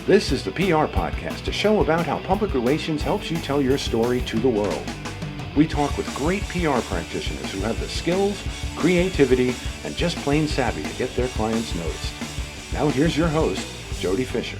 This is the PR Podcast, a show about how public relations helps you tell your story to the world. We talk with great PR practitioners who have the skills, creativity, and just plain savvy to get their clients noticed. Now here's your host, Jody Fisher.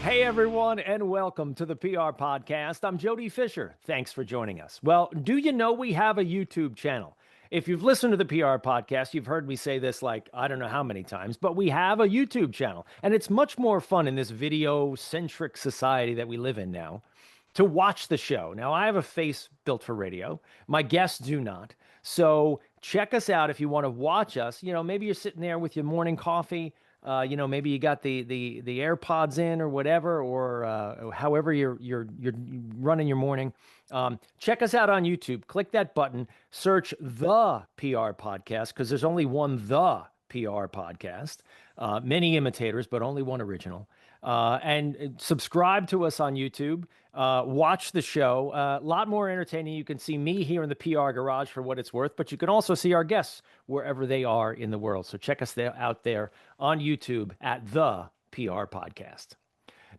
Hey everyone, and welcome to the PR Podcast. I'm Jody Fisher. Thanks for joining us. Well, do you know we have a YouTube channel? If you've listened to the PR Podcast, you've heard me say this like, I don't know how many times, but we have a YouTube channel, and it's much more fun in this video-centric society that we live in now to watch the show. Now, I have a face built for radio. My guests do not. So check us out if you want to watch us. You know, maybe you're sitting there with your morning coffee. Maybe you got the AirPods in or whatever, or however you're running your morning. Check us out on YouTube. Click that button. Search the PR Podcast because there's only one the PR Podcast. Many imitators, but only one original. And subscribe to us on YouTube. Watch the show. A lot more entertaining. You can see me here in the PR garage for what it's worth, but you can also see our guests wherever they are in the world. So check us out there on YouTube at the PR Podcast.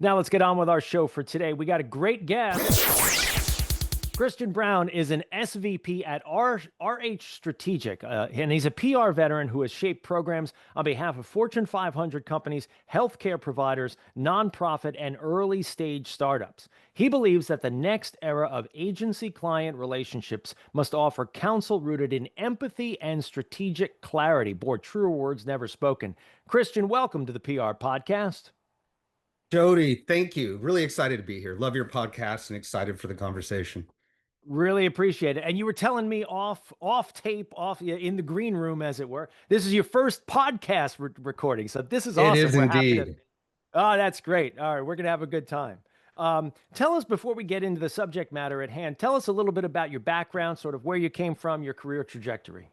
Now let's get on with our show for today. We got a great guest. Christiaan Brown is an SVP at RH Strategic, and he's a PR veteran who has shaped programs on behalf of Fortune 500 companies, healthcare providers, nonprofit, and early-stage startups. He believes that the next era of agency-client relationships must offer counsel rooted in empathy and strategic clarity. Boy, truer words never spoken. Christiaan, welcome to the PR Podcast. Jody, thank you. Really excited to be here. Love your podcast and excited for the conversation. Really appreciate it. And you were telling me off tape, in the green room, as it were, this is your first podcast recording. So this is awesome. It is indeed. Oh, that's great. All right. We're going to have a good time. Tell us, before we get into the subject matter at hand, tell us a little bit about your background, sort of where you came from, your career trajectory.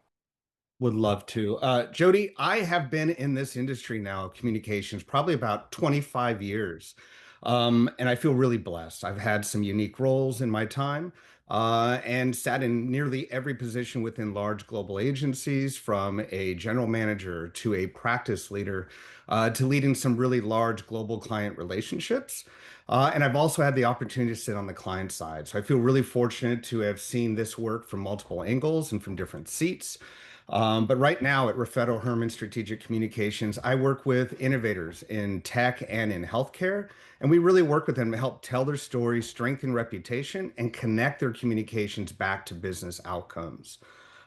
Would love to. Jody, I have been in this industry now, communications, probably about 25 years. And I feel really blessed. I've had some unique roles in my time. And sat in nearly every position within large global agencies, from a general manager to a practice leader, to leading some really large global client relationships. And I've also had the opportunity to sit on the client side. So I feel really fortunate to have seen this work from multiple angles and from different seats. But right now at Raffetto Herman Strategic Communications, I work with innovators in tech and in healthcare, and we really work with them to help tell their stories, strengthen reputation, and connect their communications back to business outcomes.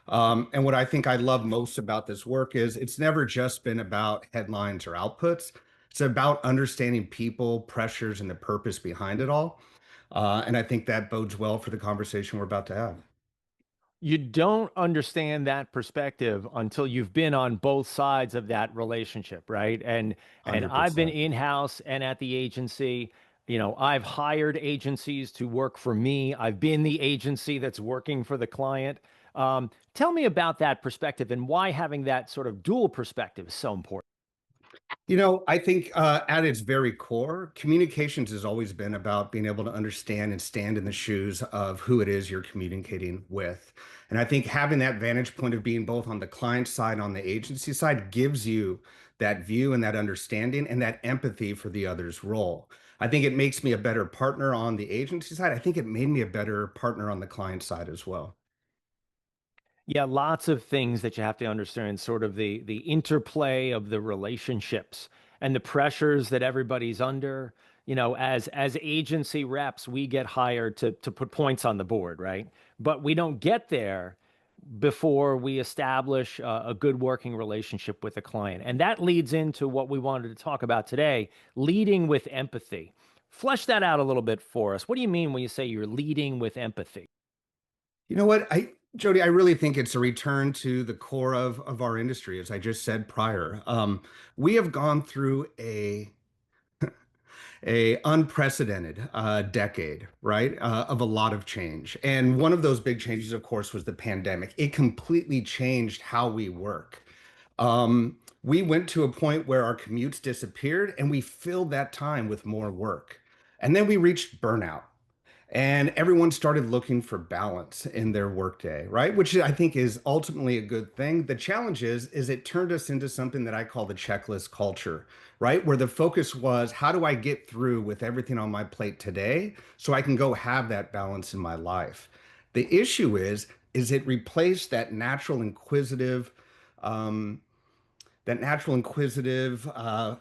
And what I think I love most about this work is it's never just been about headlines or outputs. It's about understanding people, pressures, and the purpose behind it all. And I think that bodes well for the conversation we're about to have. You don't understand that perspective until you've been on both sides of that relationship, right? And 100%. I've been in-house and at the agency. You know, I've hired agencies to work for me. I've been the agency that's working for the client. Tell me about that perspective and why having that sort of dual perspective is so important. You know, I think at its very core, communications has always been about being able to understand and stand in the shoes of who it is you're communicating with. And I think having that vantage point of being both on the client side, on the agency side, gives you that view and that understanding and that empathy for the other's role. I think it makes me a better partner on the agency side. I think it made me a better partner on the client side as well. Yeah, lots of things that you have to understand, sort of the interplay of the relationships and the pressures that everybody's under. You know, as agency reps, we get hired to put points on the board, right? But we don't get there before we establish a good working relationship with a client. And that leads into what we wanted to talk about today, leading with empathy. Flesh that out a little bit for us. What do you mean when you say you're leading with empathy? You know what, Jody, I really think it's a return to the core of our industry, as I just said prior. We have gone through a unprecedented decade, right, of a lot of change. And one of those big changes, of course, was the pandemic. It completely changed how we work. We went to a point where our commutes disappeared and we filled that time with more work. And then we reached burnout. And everyone started looking for balance in their workday, right? Which I think is ultimately a good thing. The challenge is it turned us into something that I call the checklist culture, right? Where the focus was, how do I get through with everything on my plate today so I can go have that balance in my life? The issue is it replaced um, that natural inquisitive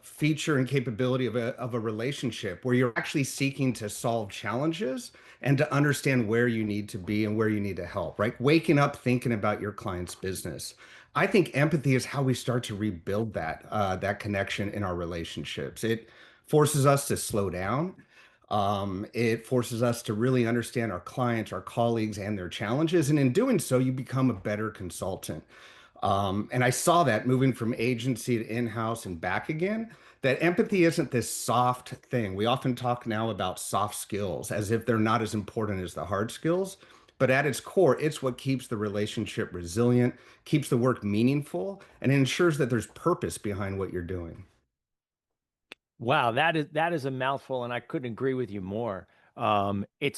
feature and capability of a relationship where you're actually seeking to solve challenges and to understand where you need to be and where you need to help, right? Waking up thinking about your client's business. I think empathy is how we start to rebuild that connection in our relationships. It forces us to slow down. It forces us to really understand our clients, our colleagues, and their challenges. And in doing so, you become a better consultant. And I saw that moving from agency to in-house and back again, that empathy isn't this soft thing. We often talk now about soft skills as if they're not as important as the hard skills. But at its core, it's what keeps the relationship resilient, keeps the work meaningful, and ensures that there's purpose behind what you're doing. Wow, that is a mouthful, and I couldn't agree with you more. It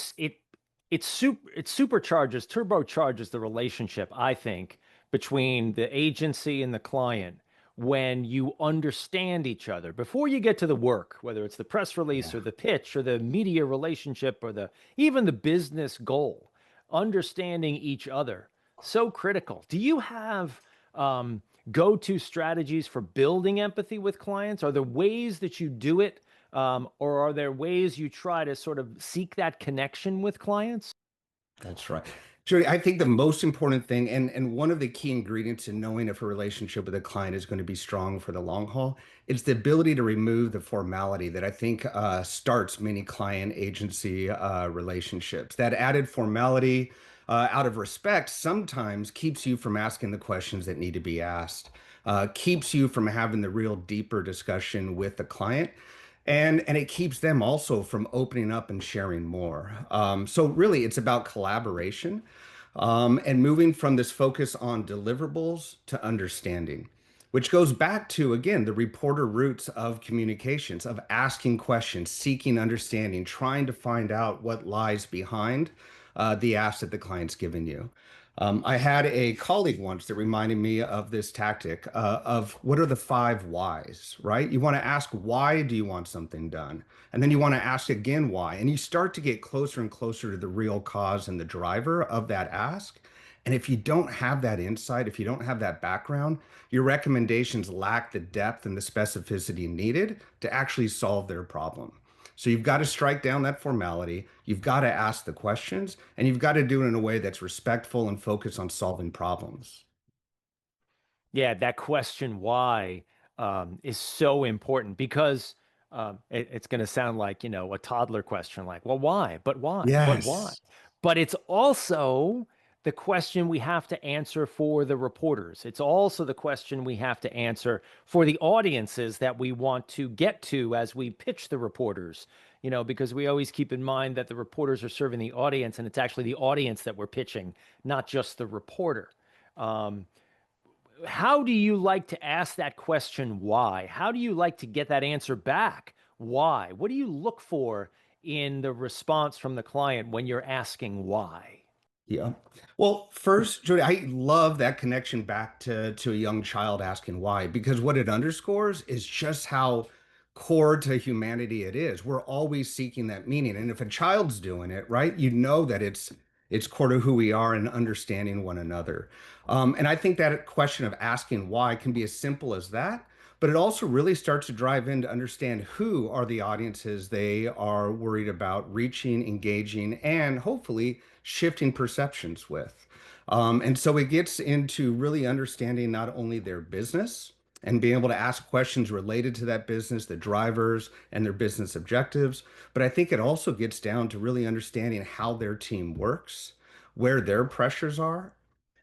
supercharges, turbocharges the relationship, I think, between the agency and the client when you understand each other before you get to the work, whether it's the press release Yeah. or the pitch or the media relationship or the even the business goal. Understanding each other, so critical. Do you have um, go-to strategies for building empathy with clients? Are there ways that you do it, or are there ways you try to sort of seek that connection with clients? That's right. Jody, I think the most important thing, and one of the key ingredients in knowing if a relationship with a client is going to be strong for the long haul, is the ability to remove the formality that I think starts many client agency relationships. That added formality, out of respect, sometimes keeps you from asking the questions that need to be asked, keeps you from having the real deeper discussion with the client. And it keeps them also from opening up and sharing more. So really, it's about collaboration, and moving from this focus on deliverables to understanding, which goes back to, again, the reporter roots of communications, of asking questions, seeking understanding, trying to find out what lies behind the ask that the client's given you. I had a colleague once that reminded me of this tactic of what are the five whys, right? You want to ask, why do you want something done? And then you want to ask again, why? And you start to get closer and closer to the real cause and the driver of that ask. And if you don't have that insight, if you don't have that background, your recommendations lack the depth and the specificity needed to actually solve their problem. So you've got to strike down that formality. You've got to ask the questions, and you've got to do it in a way that's respectful and focused on solving problems. Yeah, that question why is so important because it's going to sound like, a toddler question, like, well, why? But why? But why? Yes. But it's also the question we have to answer for the reporters. It's also the question we have to answer for the audiences that we want to get to as we pitch the reporters, because we always keep in mind that the reporters are serving the audience and it's actually the audience that we're pitching, not just the reporter. Um, how do you like to ask that question, why? How do you like to get that answer back? Why? What do you look for in the response from the client when you're asking why? Yeah. Well, first, Jody, I love that connection back to a young child asking why, because what it underscores is just how core to humanity it is. We're always seeking that meaning. And if a child's doing it, right, you know that it's core to who we are and understanding one another. And I think that question of asking why can be as simple as that, but it also really starts to drive in to understand who are the audiences they are worried about reaching, engaging, and hopefully shifting perceptions with. And so it gets into really understanding not only their business and being able to ask questions related to that business, the drivers and their business objectives, but I think it also gets down to really understanding how their team works, where their pressures are,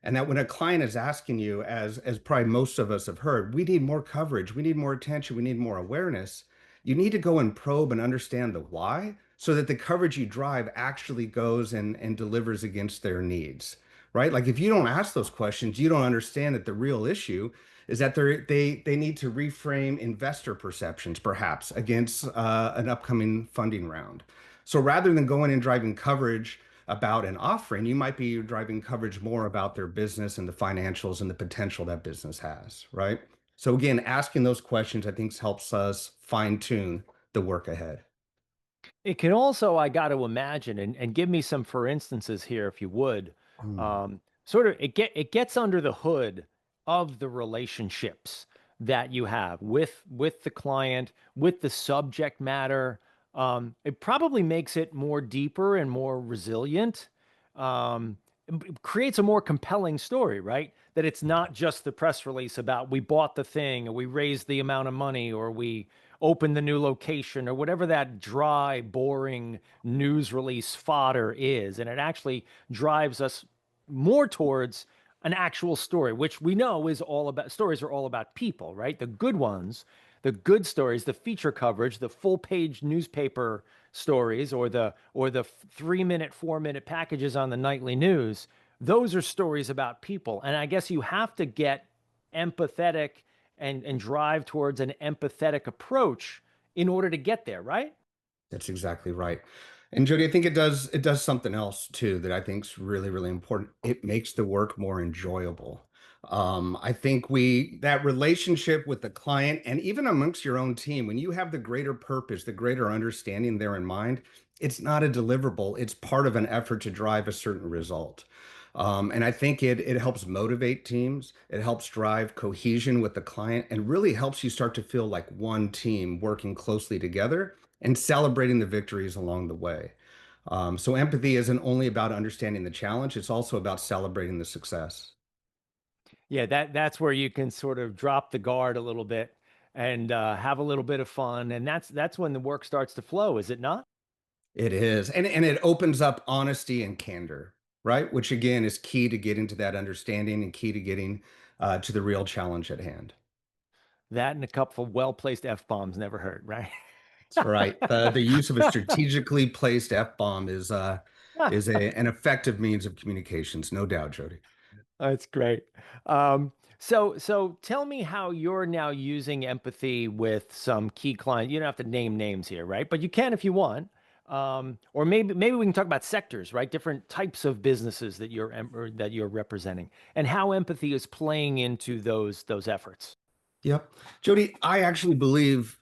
and that when a client is asking you, as probably most of us have heard, we need more coverage, we need more attention, we need more awareness, you need to go and probe and understand the why so that the coverage you drive actually goes and delivers against their needs, right? Like if you don't ask those questions, you don't understand that the real issue is that they need to reframe investor perceptions perhaps against an upcoming funding round. So rather than going and driving coverage about an offering, you might be driving coverage more about their business and the financials and the potential that business has, right? So again, asking those questions, I think helps us fine tune the work ahead. It can also, I got to imagine, and give me some for instances here, if you would. Hmm. Sort of, it gets under the hood of the relationships that you have with the client, with the subject matter. It probably makes it more deeper and more resilient. It creates a more compelling story, right? That it's not just the press release about we bought the thing or we raised the amount of money or we open the new location or whatever that dry, boring news release fodder is. And it actually drives us more towards an actual story, which we know is all about stories are all about people, right? The good ones, the good stories, the feature coverage, the full page newspaper stories or the 3 minute, 4 minute packages on the nightly news. Those are stories about people. And I guess you have to get empathetic and drive towards an empathetic approach in order to get there, right? That's exactly right. And Jody, I think it does something else too that I think is really, really important. It makes the work more enjoyable. I think that relationship with the client and even amongst your own team, when you have the greater purpose, the greater understanding there in mind, it's not a deliverable. It's part of an effort to drive a certain result. And I think it helps motivate teams. It helps drive cohesion with the client and really helps you start to feel like one team working closely together and celebrating the victories along the way. So empathy isn't only about understanding the challenge, it's also about celebrating the success. Yeah, that's where you can sort of drop the guard a little bit and have a little bit of fun, and that's when the work starts to flow, is it not? It is. And it opens up honesty and candor, right? Which again is key to getting to that understanding and key to getting to the real challenge at hand. That and a couple of well-placed F-bombs never hurt, right? That's right. The use of a strategically placed F-bomb is an effective means of communications, no doubt, Jody. That's great. So tell me how you're now using empathy with some key clients. You don't have to name names here, right? But you can if you want. Or maybe we can talk about sectors, right? Different types of businesses that or that you're representing, and how empathy is playing into those efforts. Yep. Jody, I actually believe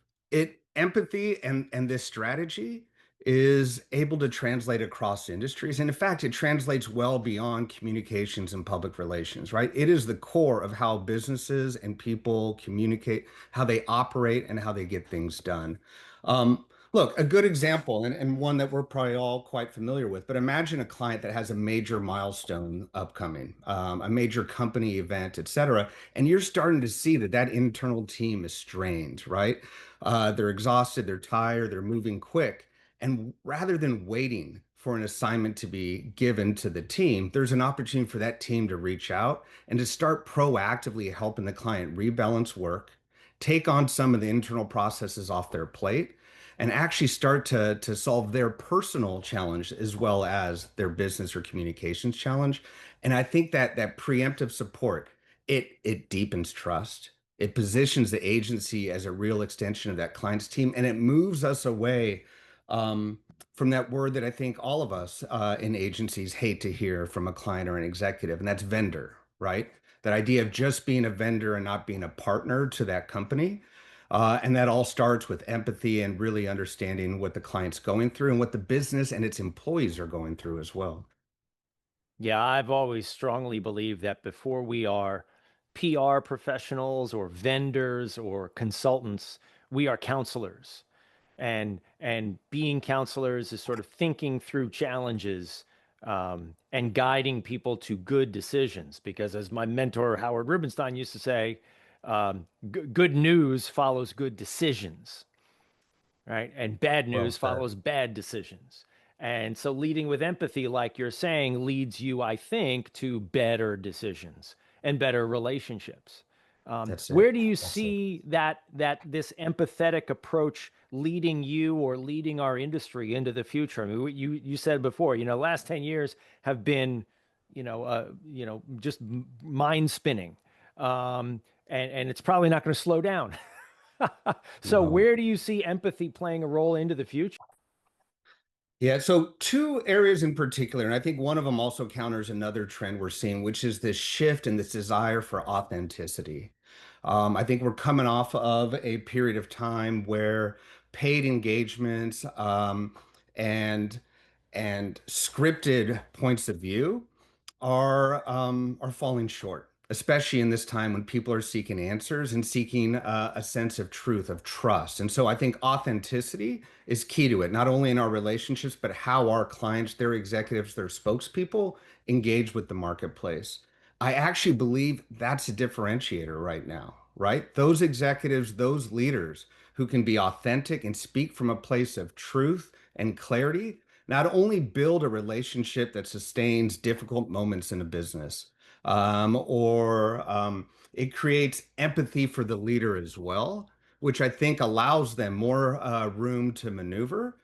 empathy and this strategy is able to translate across industries. And in fact, it translates well beyond communications and public relations, right? It is the core of how businesses and people communicate, how they operate, and how they get things done. Look, a good example, and one that we're probably all quite familiar with, but imagine a client that has a major milestone upcoming, a major company event, et cetera, and you're starting to see that internal team is strained, right? They're exhausted, they're tired, they're moving quick. And rather than waiting for an assignment to be given to the team, there's an opportunity for that team to reach out and to start proactively helping the client rebalance work, take on some of the internal processes off their plate, and actually start to solve their personal challenge as well as their business or communications challenge. And I think that preemptive support, it deepens trust. It positions the agency as a real extension of that client's team, and it moves us away um, from that word that I think all of us in agencies hate to hear from a client or an executive, and that's vendor, right? That idea of just being a vendor and not being a partner to that company. And that all starts with empathy and really understanding what the client's going through and what the business and its employees are going through as well. Yeah, I've always strongly believed that before we are PR professionals or vendors or consultants, we are counselors. And being counselors is sort of thinking through challenges and guiding people to good decisions. Because as my mentor Howard Rubenstein used to say, good news follows good decisions, right? And bad Well news said. follows bad decisions. And so leading with empathy, like you're saying, leads you, I think, to better decisions and better relationships. That's it. Where do you Well said. see that this empathetic approach leading you or leading our industry into the future? I mean, you said before, last 10 years have been, just mind spinning, and it's probably not going to slow down. So No. where do you see empathy playing a role into the future? Yeah, so two areas in particular, and I think one of them also counters another trend we're seeing, which is this shift and this desire for authenticity. I think we're coming off of a period of time where paid engagements and and scripted points of view are falling short, especially in this time when people are seeking answers and seeking a sense of truth, of trust. And so I think authenticity is key to it, not only in our relationships, but how our clients, their executives, their spokespeople engage with the marketplace. I actually believe that's a differentiator right now, right? Those executives, those leaders who can be authentic and speak from a place of truth and clarity not only build a relationship that sustains difficult moments in a business, or it creates empathy for the leader as well, which I think allows them more room to maneuver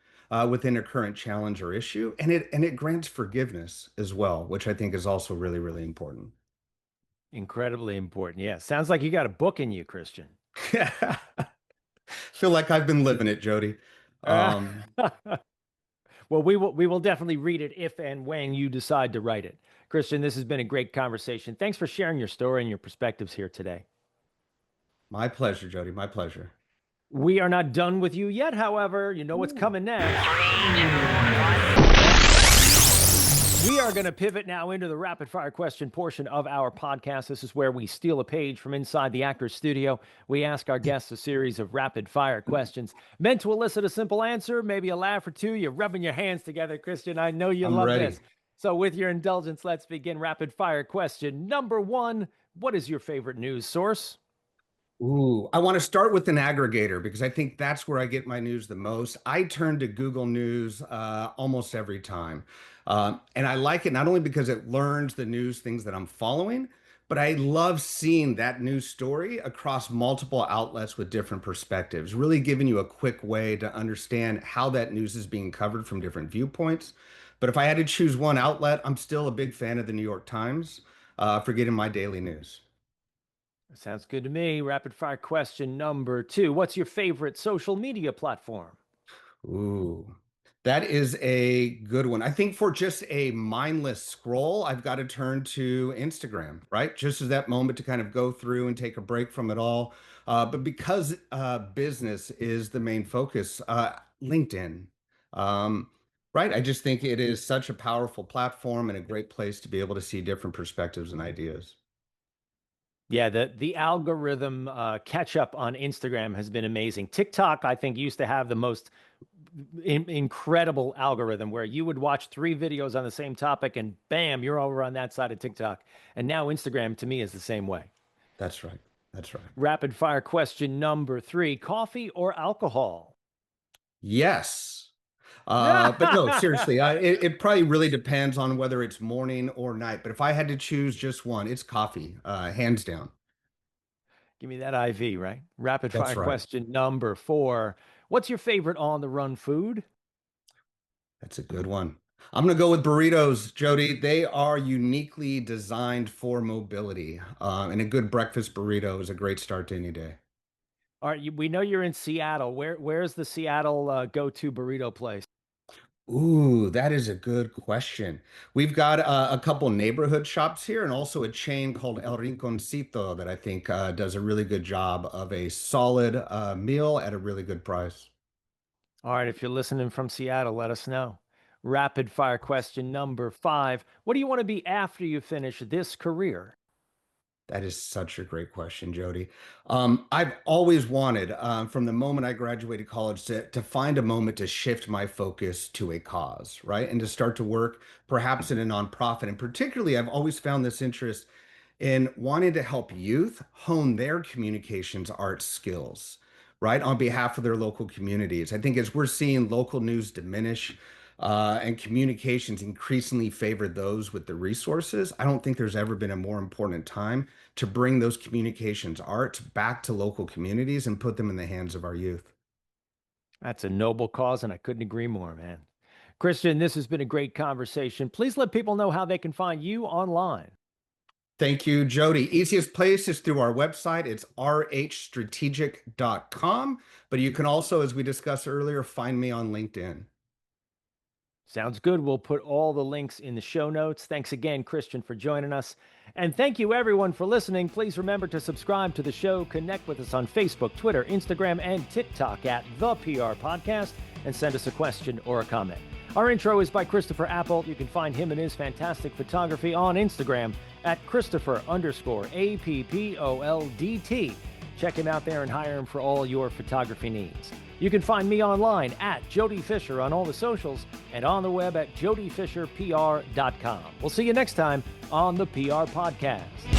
within a current challenge or issue, and it grants forgiveness as well, which I think is also really, really important. Incredibly important. Yeah. Sounds like you got a book in you, Christian. Feel like I've been living it, Jody. Um, Well, we will definitely read it if and when you decide to write it. Christian, this has been a great conversation. Thanks for sharing your story and your perspectives here today. my pleasure, Jody. My pleasure. We are not done with you yet, however. You know what's Ooh. coming next. We are going to pivot now into the rapid fire question portion of our podcast. This is where we steal a page from inside the actor's studio. We ask our guests a series of rapid fire questions meant to elicit a simple answer, maybe a laugh or two. You're rubbing your hands together, Christian. I know you I'm love ready. this. So, with your indulgence, let's begin rapid fire question number one. What is your favorite news source? Ooh, I want to start with an aggregator because I think that's where I get my news the most. I turn to Google News almost every time. And I like it not only because it learns the news things that I'm following, but I love seeing that news story across multiple outlets with different perspectives, really giving you a quick way to understand how that news is being covered from different viewpoints. But if I had to choose one outlet, I'm still a big fan of the New York Times for getting my daily news. Sounds good to me. Rapid fire question number two. What's your favorite social media platform? Ooh, that is a good one. I think for just a mindless scroll, I've got to turn to Instagram, right? Just as that moment to kind of go through and take a break from it all. But because business is the main focus, LinkedIn, um, right? I just think it is such a powerful platform and a great place to be able to see different perspectives and ideas. Yeah, the algorithm catch up on Instagram has been amazing. TikTok, I think, used to have the most incredible algorithm where you would watch three videos on the same topic and bam, you're over on that side of TikTok. And now Instagram to me is the same way. That's right. That's right. Rapid fire question number three, coffee or alcohol? Yes. But no, seriously, it probably really depends on whether it's morning or night. But if I had to choose just one, it's coffee, hands down. Give me that IV, right? Rapid fire That's right. question number four, what's your favorite on the run food? That's a good one. I'm going to go with burritos, Jody. They are uniquely designed for mobility, and a good breakfast burrito is a great start to any day. All right, we know you're in Seattle. Where's the Seattle go-to burrito place? Ooh, that is a good question. We've got a couple neighborhood shops here and also a chain called El Rinconcito that I think does a really good job of a solid meal at a really good price. All right, if you're listening from Seattle, let us know. Rapid fire question number five. What do you want to be after you finish this career? That is such a great question, Jody. I've always wanted, from the moment I graduated college, to find a moment to shift my focus to a cause, right? And to start to work perhaps in a nonprofit. And particularly, I've always found this interest in wanting to help youth hone their communications art skills, right, on behalf of their local communities. I think as we're seeing local news diminish and communications increasingly favor those with the resources, I don't think there's ever been a more important time to bring those communications arts back to local communities and put them in the hands of our youth. That's a noble cause, and I couldn't agree more, man. Christian, this has been a great conversation. Please let people know how they can find you online. Thank you, Jody. Easiest place is through our website. It's rhstrategic.com. But you can also, as we discussed earlier, find me on LinkedIn. Sounds good. We'll put all the links in the show notes. Thanks again, Christiaan, for joining us. And thank you, everyone, for listening. Please remember to subscribe to the show. Connect with us on Facebook, Twitter, Instagram, and TikTok at The PR Podcast, and send us a question or a comment. Our intro is by Christopher Apple. You can find him and his fantastic photography on Instagram at Christopher_APPOLDT. Check him out there and hire him for all your photography needs. You can find me online at Jody Fisher on all the socials and on the web at jodyfisherpr.com. We'll see you next time on the PR Podcast.